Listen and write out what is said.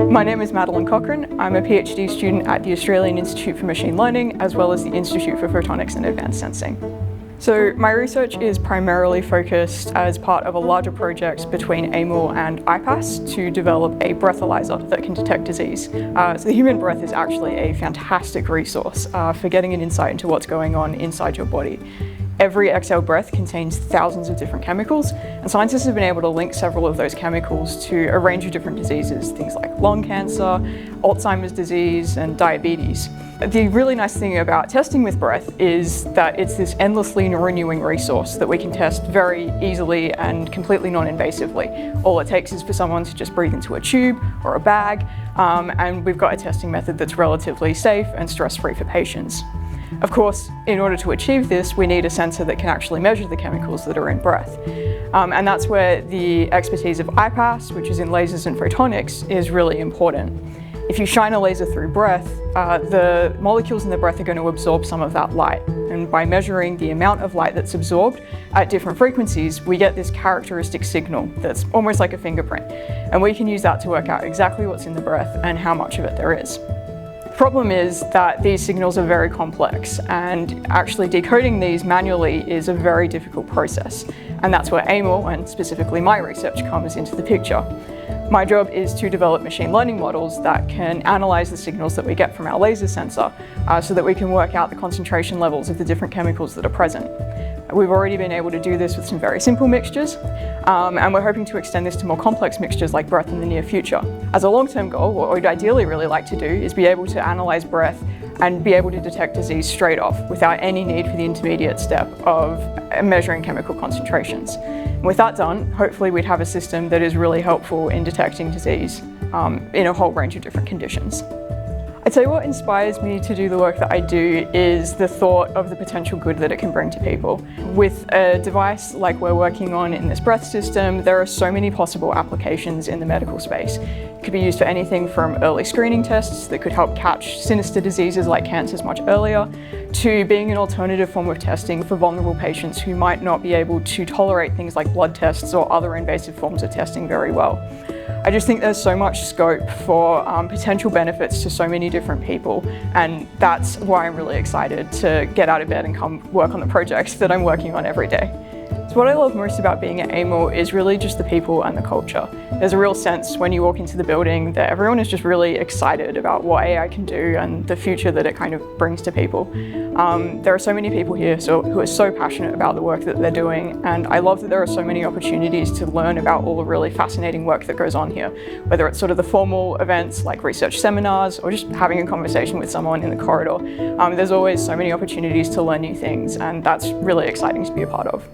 My name is Madeleine Cochrane. I'm a PhD student at the Australian Institute for Machine Learning, as well as the Institute for Photonics and Advanced Sensing. So my research is primarily focused as part of a larger project between AIML and IPAS to develop a breathalyser that can detect disease. So the human breath is actually a fantastic resource for getting an insight into what's going on inside your body. Every exhaled breath contains thousands of different chemicals, and scientists have been able to link several of those chemicals to a range of different diseases, things like lung cancer, Alzheimer's disease, and diabetes. The really nice thing about testing with breath is that it's this endlessly renewing resource that we can test very easily and completely non-invasively. All it takes is for someone to just breathe into a tube or a bag, and we've got a testing method that's relatively safe and stress-free for patients. Of course, in order to achieve this, we need a sensor that can actually measure the chemicals that are in breath. And that's where the expertise of IPAS, which is in lasers and photonics, is really important. If you shine a laser through breath, the molecules in the breath are going to absorb some of that light. And by measuring the amount of light that's absorbed at different frequencies, we get this characteristic signal that's almost like a fingerprint. And we can use that to work out exactly what's in the breath and how much of it there is. The problem is that these signals are very complex, and actually decoding these manually is a very difficult process. And that's where AIML, and specifically my research, comes into the picture. My job is to develop machine learning models that can analyze the signals that we get from our laser sensor so that we can work out the concentration levels of the different chemicals that are present. We've already been able to do this with some very simple mixtures, and we're hoping to extend this to more complex mixtures like breath in the near future. As a long-term goal, what we'd ideally really like to do is be able to analyze breath and be able to detect disease straight off without any need for the intermediate step of measuring chemical concentrations. And with that done, hopefully we'd have a system that is really helpful in detecting disease in a whole range of different conditions. I'd say what inspires me to do the work that I do is the thought of the potential good that it can bring to people. With a device like we're working on in this breath system, there are so many possible applications in the medical space. It could be used for anything from early screening tests that could help catch sinister diseases like cancers much earlier, to being an alternative form of testing for vulnerable patients who might not be able to tolerate things like blood tests or other invasive forms of testing very well. I just think there's so much scope for potential benefits to so many different people, and that's why I'm really excited to get out of bed and come work on the projects that I'm working on every day. So what I love most about being at AIML is really just the people and the culture. There's a real sense when you walk into the building that everyone is just really excited about what AI can do and the future that it kind of brings to people. There are so many people here who are so passionate about the work that they're doing, and I love that there are so many opportunities to learn about all the really fascinating work that goes on here, whether it's sort of the formal events like research seminars or just having a conversation with someone in the corridor. There's always so many opportunities to learn new things, and that's really exciting to be a part of.